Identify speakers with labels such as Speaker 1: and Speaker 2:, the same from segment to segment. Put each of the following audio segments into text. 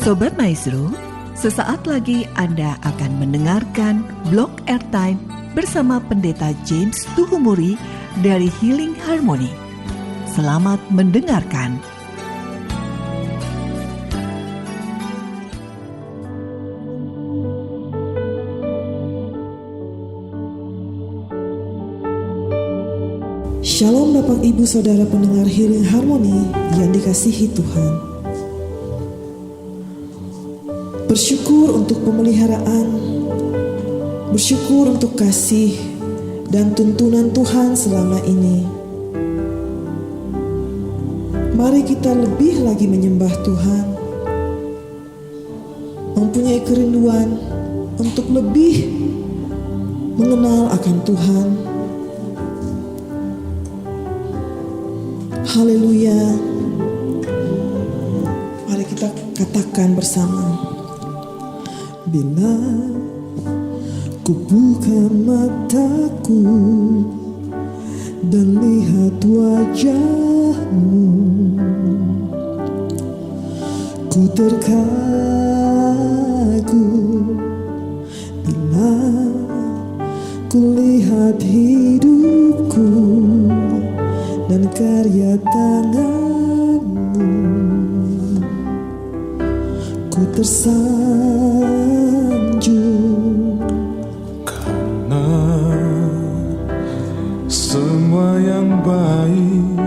Speaker 1: Sobat Maestro, sesaat lagi Anda akan mendengarkan Blog Airtime bersama Pendeta James Tuhumuri dari Healing Harmony. Selamat mendengarkan.
Speaker 2: Shalom Bapak Ibu Saudara pendengar Healing Harmony yang dikasihi Tuhan. Bersyukur untuk pemeliharaan, bersyukur untuk kasih dan tuntunan Tuhan selama ini. Mari kita lebih lagi menyembah Tuhan, mempunyai kerinduan untuk lebih mengenal akan Tuhan. Haleluya. Mari kita katakan bersama. Bila ku buka mataku dan lihat wajah-Mu, ku terkagum. Bila ku lihat hidupku dan karya tangan-Mu, ku tersanjung.
Speaker 3: Karena semua yang baik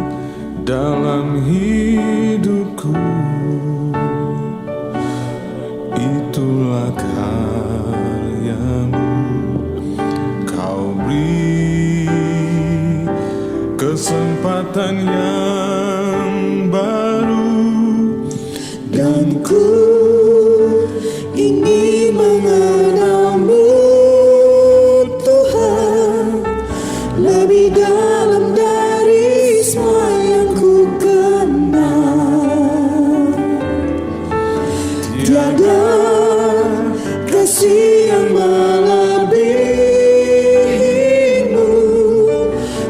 Speaker 3: dalam hidupku, itulah karya-Mu. Kau beri kesempatan yang baru,
Speaker 2: Dan ku ingin mengenal-Mu, Tuhan, lebih dalam dari semua yang ku kenal. Tiada kasih yang melebihi-Mu.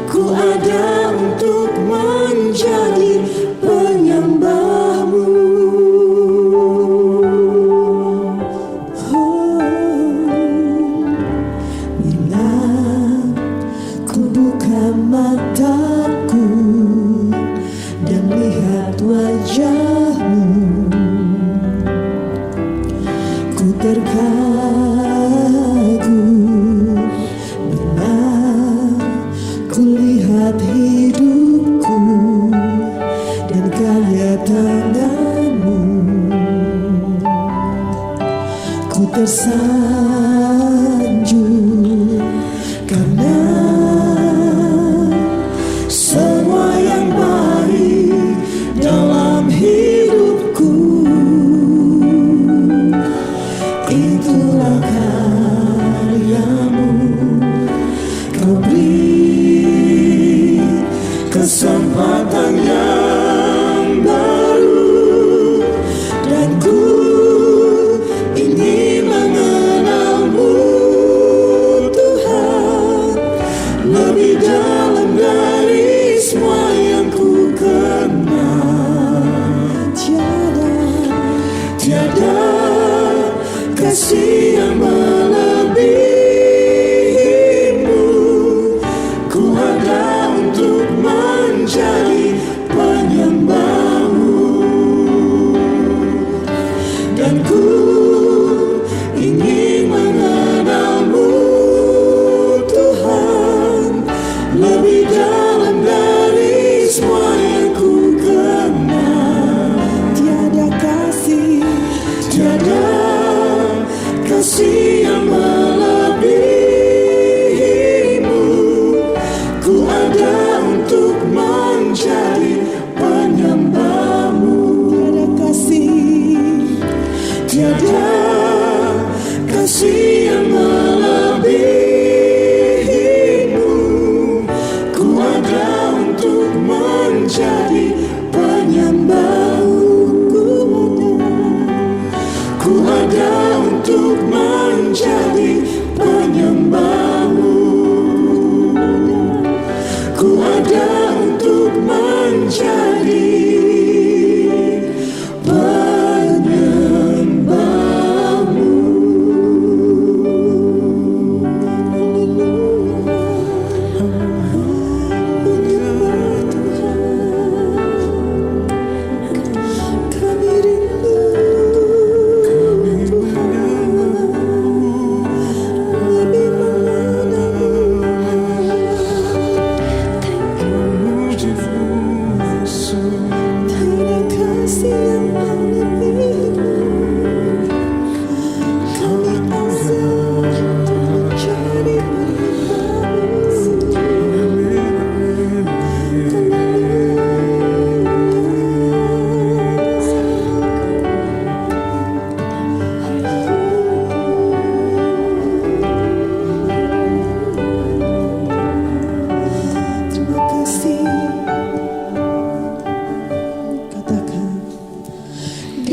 Speaker 2: Ku ada untuk menjadi penyembah-Mu. Bila ku buka mataku dan lihat wajah-Mu, ku terkagum. Bila ku lihat hidupku dan karya tangan-Mu, ku tersanjung. Karena semua yang baik dalam hidupku, itulah karya-Mu. Kau beri kesempatan yang baru, dan ku ingin mengenal-Mu, Tuhan, lebih dalam dari semua yang ku kenal. Tiada kasih yang melebihi-Mu. Ku ada untuk menjadi penyembah-Mu, dan ku ingin mengenal-Mu, Tuhan, lebih dalam dari semua yang ku kenal. Tiada kasih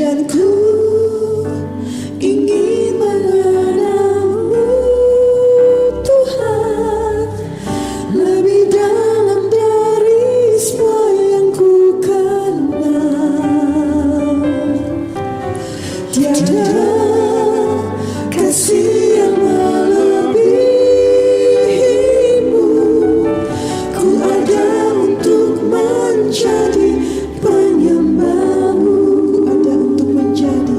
Speaker 2: dan ku ingin mengenalmu Tuhan lebih dalam dari semua yang ku kenal. Tiada kasih yang melebihimu, ku ada untuk menjadi penyembahmu, ku ada untuk menjadi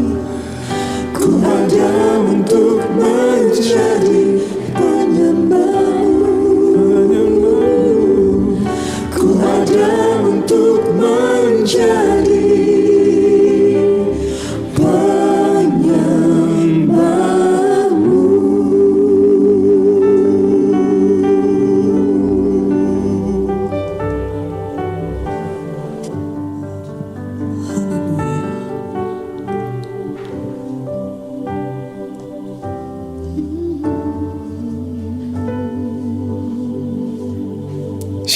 Speaker 2: penyembahmu, ku ada untuk menjadi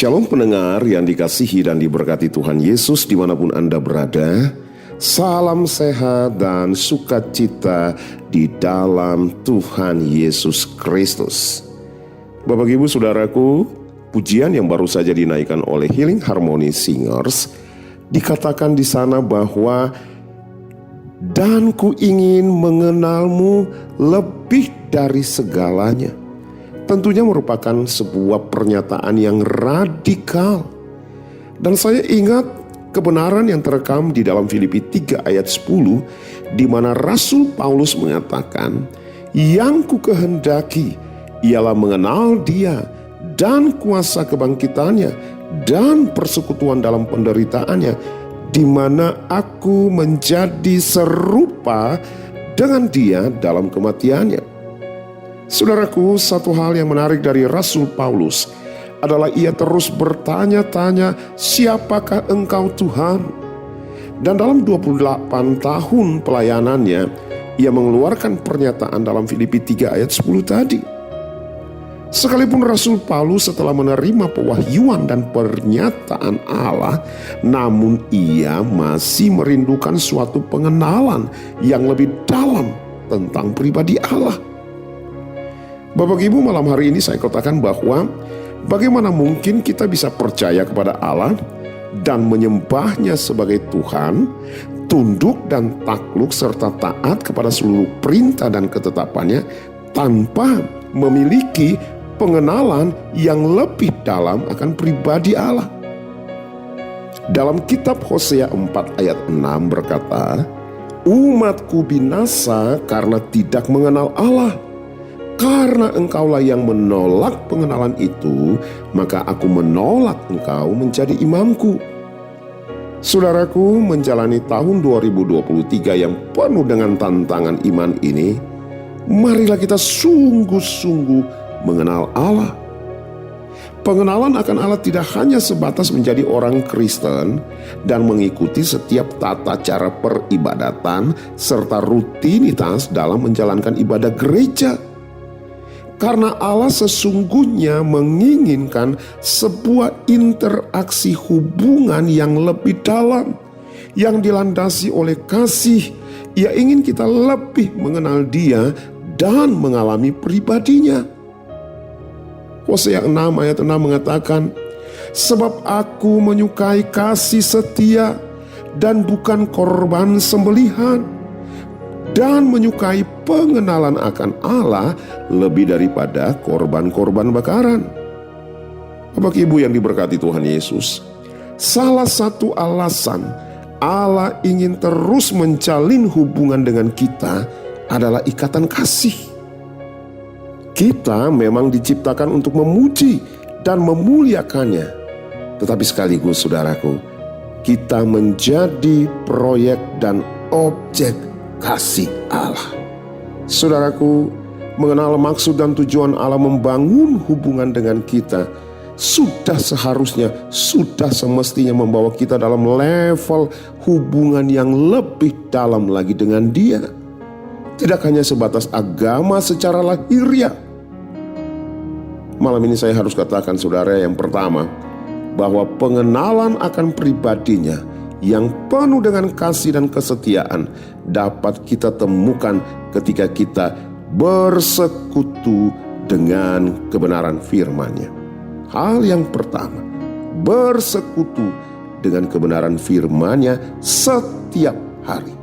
Speaker 4: Shalom pendengar yang dikasihi dan diberkati Tuhan Yesus dimanapun Anda berada. Salam sehat dan sukacita di dalam Tuhan Yesus Kristus. Bapak Ibu Saudaraku, pujian yang baru saja dinaikkan oleh Healing Harmony Singers, dikatakan di sana bahwa dan ku ingin mengenalmu lebih dari segalanya. Tentunya merupakan sebuah pernyataan yang radikal. Dan saya ingat kebenaran yang terekam di dalam Filipi 3 ayat 10, di mana Rasul Paulus mengatakan, yang ku kehendaki ialah mengenal Dia dan kuasa kebangkitannya dan persekutuan dalam penderitaannya, di mana aku menjadi serupa dengan Dia dalam kematiannya. Saudaraku, satu hal yang menarik dari Rasul Paulus adalah ia terus bertanya-tanya, siapakah engkau Tuhan? Dan dalam 28 tahun pelayanannya, ia mengeluarkan pernyataan dalam Filipi 3 ayat 10 tadi. Sekalipun Rasul Paulus setelah menerima pewahyuan dan pernyataan Allah, namun ia masih merindukan suatu pengenalan yang lebih dalam tentang pribadi Allah. Bapak Ibu, malam hari ini saya katakan bahwa bagaimana mungkin kita bisa percaya kepada Allah dan menyembahnya sebagai Tuhan, tunduk dan takluk serta taat kepada seluruh perintah dan ketetapannya tanpa memiliki pengenalan yang lebih dalam akan pribadi Allah. Dalam kitab Hosea 4 ayat 6 berkata, umatku binasa karena tidak mengenal Allah. Karena engkaulah yang menolak pengenalan itu, maka aku menolak engkau menjadi imamku. Saudaraku, menjalani tahun 2023 yang penuh dengan tantangan iman ini, marilah kita sungguh-sungguh mengenal Allah. Pengenalan akan Allah tidak hanya sebatas menjadi orang Kristen dan mengikuti setiap tata cara peribadatan serta rutinitas dalam menjalankan ibadah gereja. Karena Allah sesungguhnya menginginkan sebuah interaksi hubungan yang lebih dalam, yang dilandasi oleh kasih. Ia ingin kita lebih mengenal Dia dan mengalami pribadinya. Hosea 6 ayat 6 mengatakan, sebab aku menyukai kasih setia dan bukan korban sembelihan, dan menyukai pengenalan akan Allah lebih daripada korban-korban bakaran. Bapak Ibu yang diberkati Tuhan Yesus, salah satu alasan Allah ingin terus menjalin hubungan dengan kita adalah ikatan kasih. Kita memang diciptakan untuk memuji dan memuliakannya, tetapi sekaligus saudaraku, kita menjadi proyek dan objek kasih Allah. Saudaraku, mengenal maksud dan tujuan Allah membangun hubungan dengan kita sudah seharusnya, sudah semestinya membawa kita dalam level hubungan yang lebih dalam lagi dengan Dia. Tidak hanya sebatas agama secara lahiriah. Malam ini saya harus katakan saudara, yang pertama, bahwa pengenalan akan pribadinya yang penuh dengan kasih dan kesetiaan dapat kita temukan ketika kita bersekutu dengan kebenaran firman-Nya. Hal yang pertama, bersekutu dengan kebenaran firman-Nya setiap hari.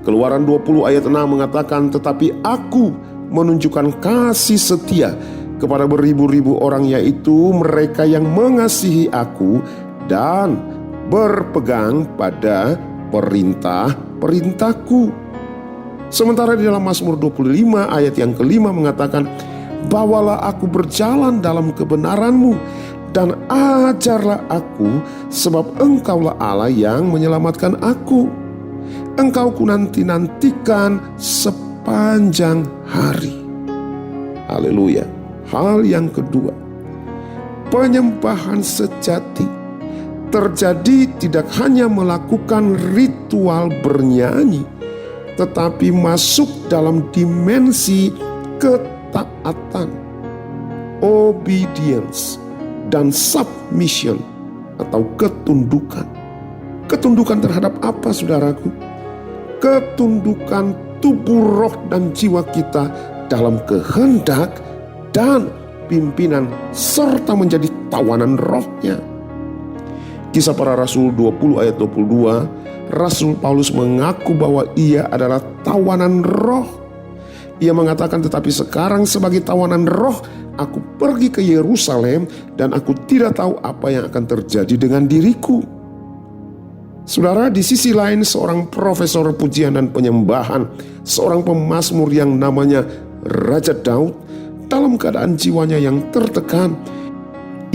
Speaker 4: Keluaran 20 ayat 6 mengatakan, tetapi aku menunjukkan kasih setia kepada beribu-ribu orang, yaitu mereka yang mengasihi aku dan berpegang pada perintah-perintahku. Sementara di dalam Mazmur 25 ayat yang kelima mengatakan, bawalah aku berjalan dalam kebenaran-Mu dan ajarlah aku, sebab Engkaulah Allah yang menyelamatkan aku. Engkau ku nanti-nantikan sepanjang hari. Haleluya. Hal yang kedua, penyembahan sejati terjadi tidak hanya melakukan ritual bernyanyi, tetapi masuk dalam dimensi ketaatan, obedience, dan submission atau ketundukan. Ketundukan terhadap apa, saudaraku? Ketundukan tubuh, roh, dan jiwa kita dalam kehendak dan pimpinan serta menjadi tawanan rohnya. Kisah Para Rasul 20 ayat 22, Rasul Paulus mengaku bahwa ia adalah tawanan roh. Ia mengatakan, tetapi sekarang sebagai tawanan roh, aku pergi ke Yerusalem dan aku tidak tahu apa yang akan terjadi dengan diriku. Saudara, di sisi lain seorang profesor pujian dan penyembahan, seorang pemazmur yang namanya Raja Daud, dalam keadaan jiwanya yang tertekan,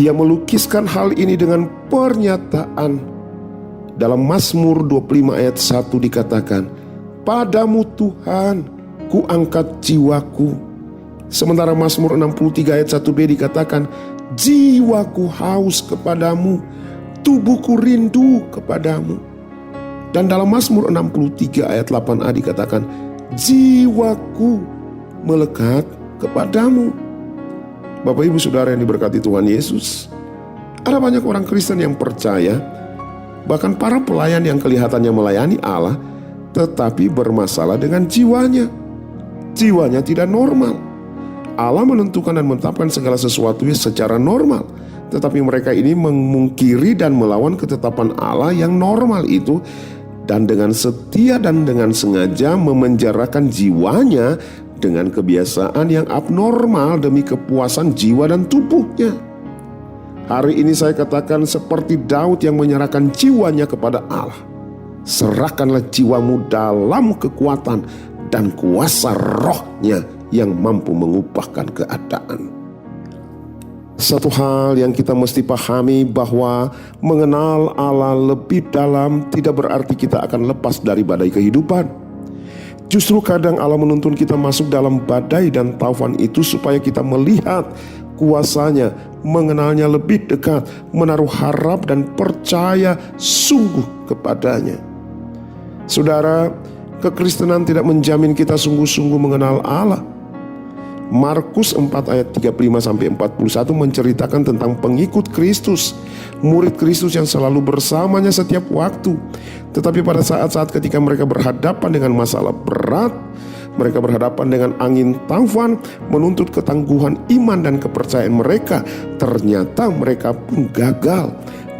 Speaker 4: ia melukiskan hal ini dengan pernyataan. Dalam Mazmur 25 ayat 1 dikatakan, padamu Tuhan ku angkat jiwaku. Sementara Mazmur 63 ayat 1b dikatakan, jiwaku haus kepadamu, tubuhku rindu kepadamu. Dan dalam Mazmur 63 ayat 8a dikatakan, jiwaku melekat kepadamu. Bapak ibu saudara yang diberkati Tuhan Yesus, ada banyak orang Kristen yang percaya, bahkan para pelayan yang kelihatannya melayani Allah, tetapi bermasalah dengan jiwanya. Jiwanya tidak normal. Allah menentukan dan menetapkan segala sesuatunya secara normal, tetapi mereka ini memungkiri dan melawan ketetapan Allah yang normal itu, dan dengan setia dan dengan sengaja memenjarakan jiwanya dengan kebiasaan yang abnormal demi kepuasan jiwa dan tubuhnya. Hari ini saya katakan seperti Daud yang menyerahkan jiwanya kepada Allah. Serahkanlah jiwamu dalam kekuatan dan kuasa rohnya yang mampu mengubahkan keadaan. Satu hal yang kita mesti pahami, bahwa mengenal Allah lebih dalam tidak berarti kita akan lepas dari badai kehidupan. Justru kadang Allah menuntun kita masuk dalam badai dan taufan itu supaya kita melihat kuasa-Nya, mengenalnya lebih dekat, menaruh harap dan percaya sungguh kepada-Nya. Saudara, kekristenan tidak menjamin kita sungguh-sungguh mengenal Allah. Markus 4 ayat 35-41 menceritakan tentang pengikut Kristus, murid Kristus yang selalu bersamanya setiap waktu. Tetapi pada saat-saat ketika mereka berhadapan dengan masalah berat, mereka berhadapan dengan angin taufan, menuntut ketangguhan iman dan kepercayaan mereka, ternyata mereka pun gagal.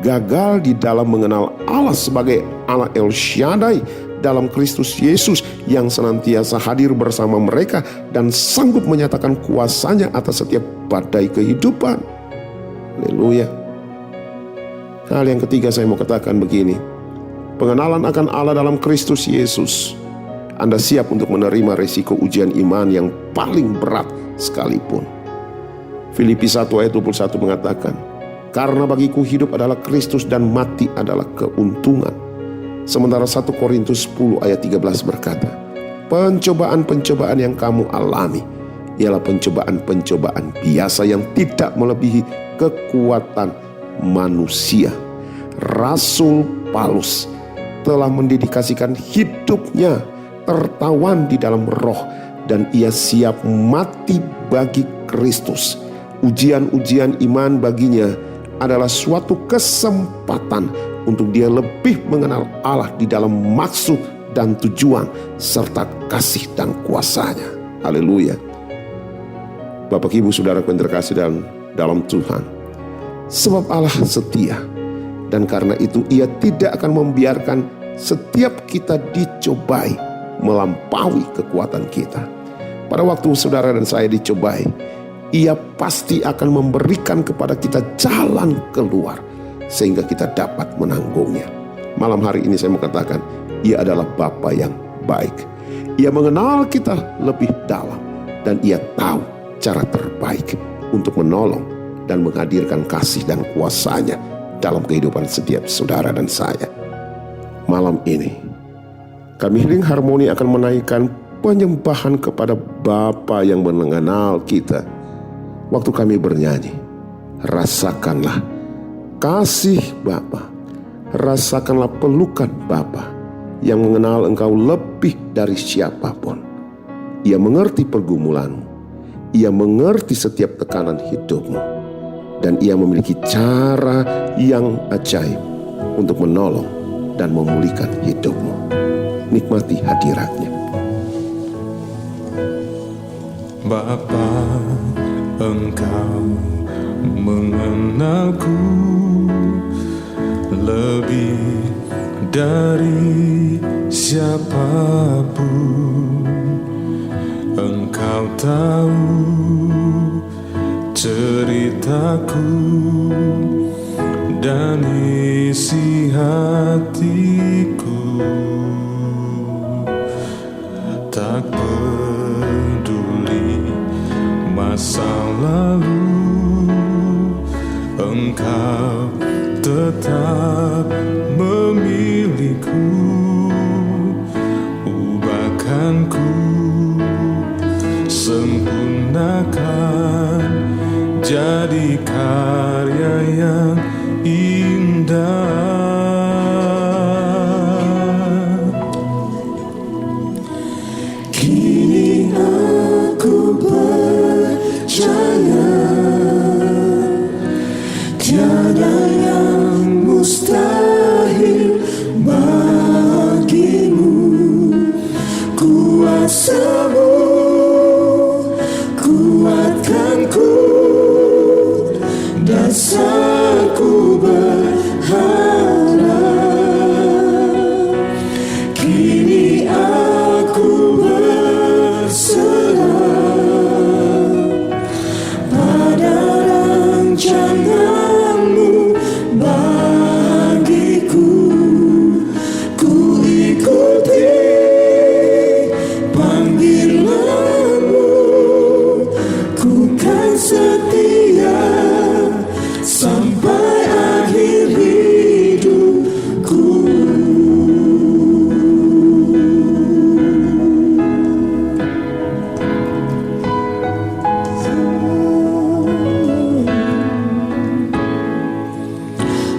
Speaker 4: Gagal di dalam mengenal Allah sebagai Allah El Shaddai dalam Kristus Yesus yang senantiasa hadir bersama mereka dan sanggup menyatakan kuasa-Nya atas setiap badai kehidupan. Haleluya. Hal yang ketiga saya mau katakan begini, pengenalan akan Allah dalam Kristus Yesus. Anda siap untuk menerima resiko ujian iman yang paling berat sekalipun. Filipi 1 ayat 21 mengatakan, karena bagiku hidup adalah Kristus dan mati adalah keuntungan. Sementara 1 Korintus 10 ayat 13 berkata, pencobaan-pencobaan yang kamu alami ialah pencobaan-pencobaan biasa yang tidak melebihi kekuatan manusia. Rasul Paulus telah mendedikasikan hidupnya tertawan di dalam roh, dan ia siap mati bagi Kristus. Ujian-ujian iman baginya adalah suatu kesempatan untuk dia lebih mengenal Allah di dalam maksud dan tujuan serta kasih dan kuasanya. Haleluya. Bapak, Ibu, Saudara yang terkasih dalam Tuhan, sebab Allah setia, dan karena itu Ia tidak akan membiarkan setiap kita dicobai melampaui kekuatan kita. Pada waktu saudara dan saya dicobai, Ia pasti akan memberikan kepada kita jalan keluar sehingga kita dapat menanggungnya. Malam hari ini saya mau katakan, Ia adalah Bapa yang baik. Ia mengenal kita lebih dalam dan Ia tahu cara terbaik untuk menolong dan menghadirkan kasih dan kuasa-Nya dalam kehidupan setiap saudara dan saya. Malam ini kami Healing Harmony akan menaikkan penyembahan kepada Bapa yang mengenal kita. Waktu kami bernyanyi, rasakanlah kasih Bapa, rasakanlah pelukan Bapa yang mengenal engkau lebih dari siapapun. Ia mengerti pergumulanmu, Ia mengerti setiap tekanan hidupmu, dan Ia memiliki cara yang ajaib untuk menolong dan memulihkan hidupmu. Nikmati hadirat-Nya.
Speaker 3: Bapa, Engkau mengenalku lebih dari siapapun. Engkau tahu ceritaku dan isi hatiku. Tak peduli masa lalu, Engkau tetap memilihku. Ubahkanku, sempurnakan, jadi karya yang indah. Kini aku percaya tiada yang mustahil bagimu. Kuasa-Mu kuatkanku, dasarku berharap. Kini aku berserah pada rancangan-Mu bagiku. Ku ikuti panggilan-Mu, ku kan setia sampai akhir hidupku.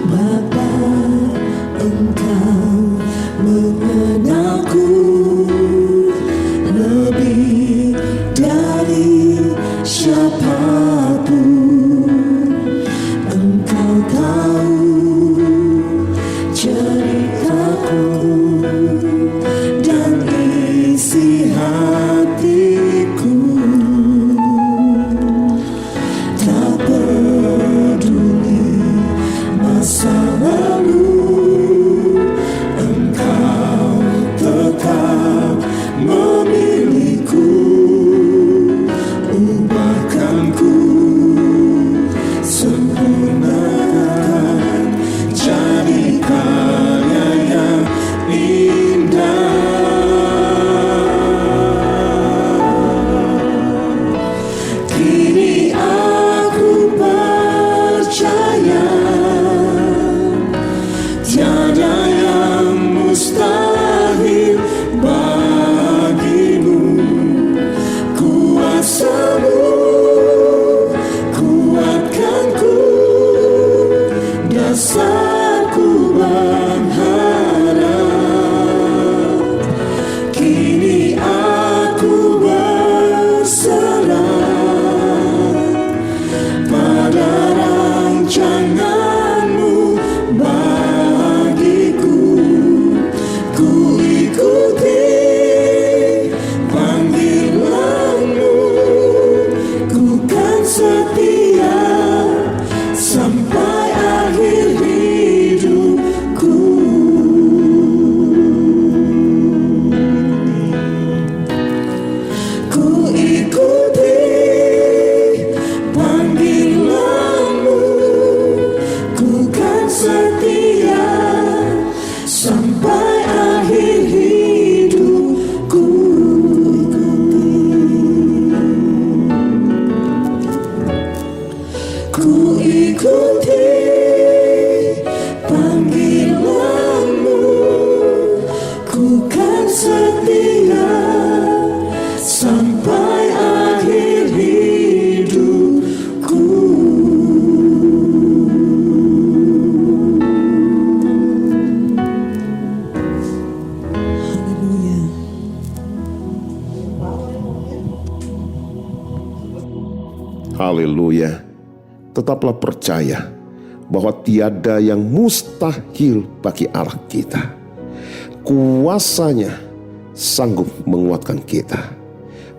Speaker 3: Bapa, Engkau mengenal ikuti panggilanmu, ku kan setia sampai akhir hidupku. Ku ikuti panggilanmu, ku kan setia sampai akhir hidupku. Ku ikuti panggilanmu, ku kan setia sampai akhir hidupku.
Speaker 2: Haleluya.
Speaker 4: Haleluya. Tetaplah percaya bahwa tiada yang mustahil bagi Allah kita. Kuasanya sanggup menguatkan kita.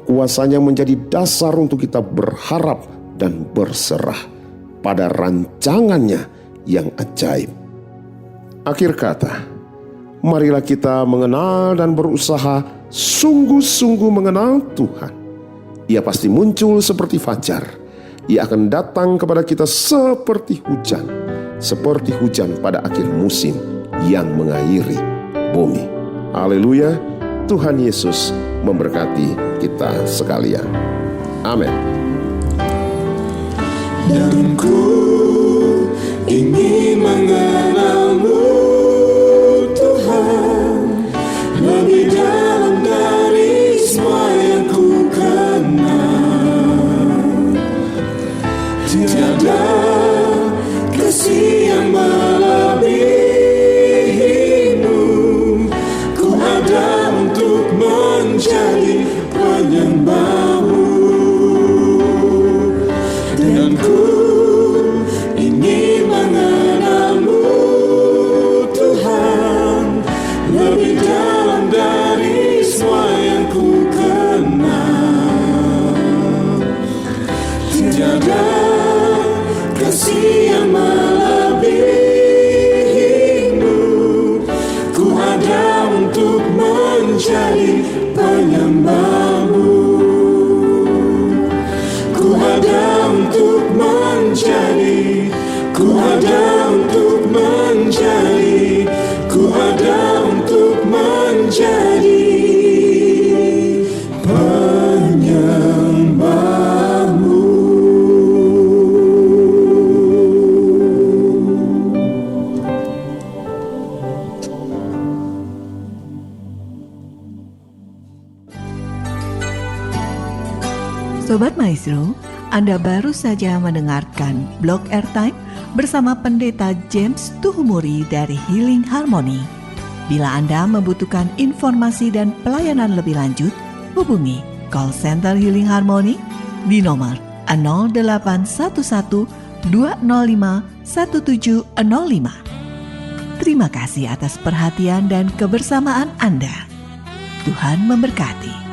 Speaker 4: Kuasanya menjadi dasar untuk kita berharap dan berserah pada rancangannya yang ajaib. Akhir kata, marilah kita mengenal dan berusaha sungguh-sungguh mengenal Tuhan. Ia pasti muncul seperti fajar. Ia akan datang kepada kita seperti hujan pada akhir musim yang mengairi bumi. Haleluya, Tuhan Yesus memberkati kita sekalian. Amin.
Speaker 3: Dan ku ingin mengenalmu, Tuhan, lebih dalam dari semua yang ku kenal. Tiada kasih yang melebihimu, ku ada untuk menjadi penyembahmu. Dan ku ingin mengenalmu, Tuhan, lebih dalam dari semua yang ku kenal. Tiada kasih yang melebihimu, ku ada untuk menjadi penyembahmu. Ku ada untuk menjadi, ku ada untuk menjadi, ku ada untuk menjadi penyembahmu.
Speaker 1: Sobat Maestro, Anda baru saja mendengarkan Blog Airtime bersama Pendeta James Tuhumuri dari Healing Harmony. Bila Anda membutuhkan informasi dan pelayanan lebih lanjut, hubungi call center Healing Harmony di nomor 0811 205 1705. Terima kasih atas perhatian dan kebersamaan Anda. Tuhan memberkati.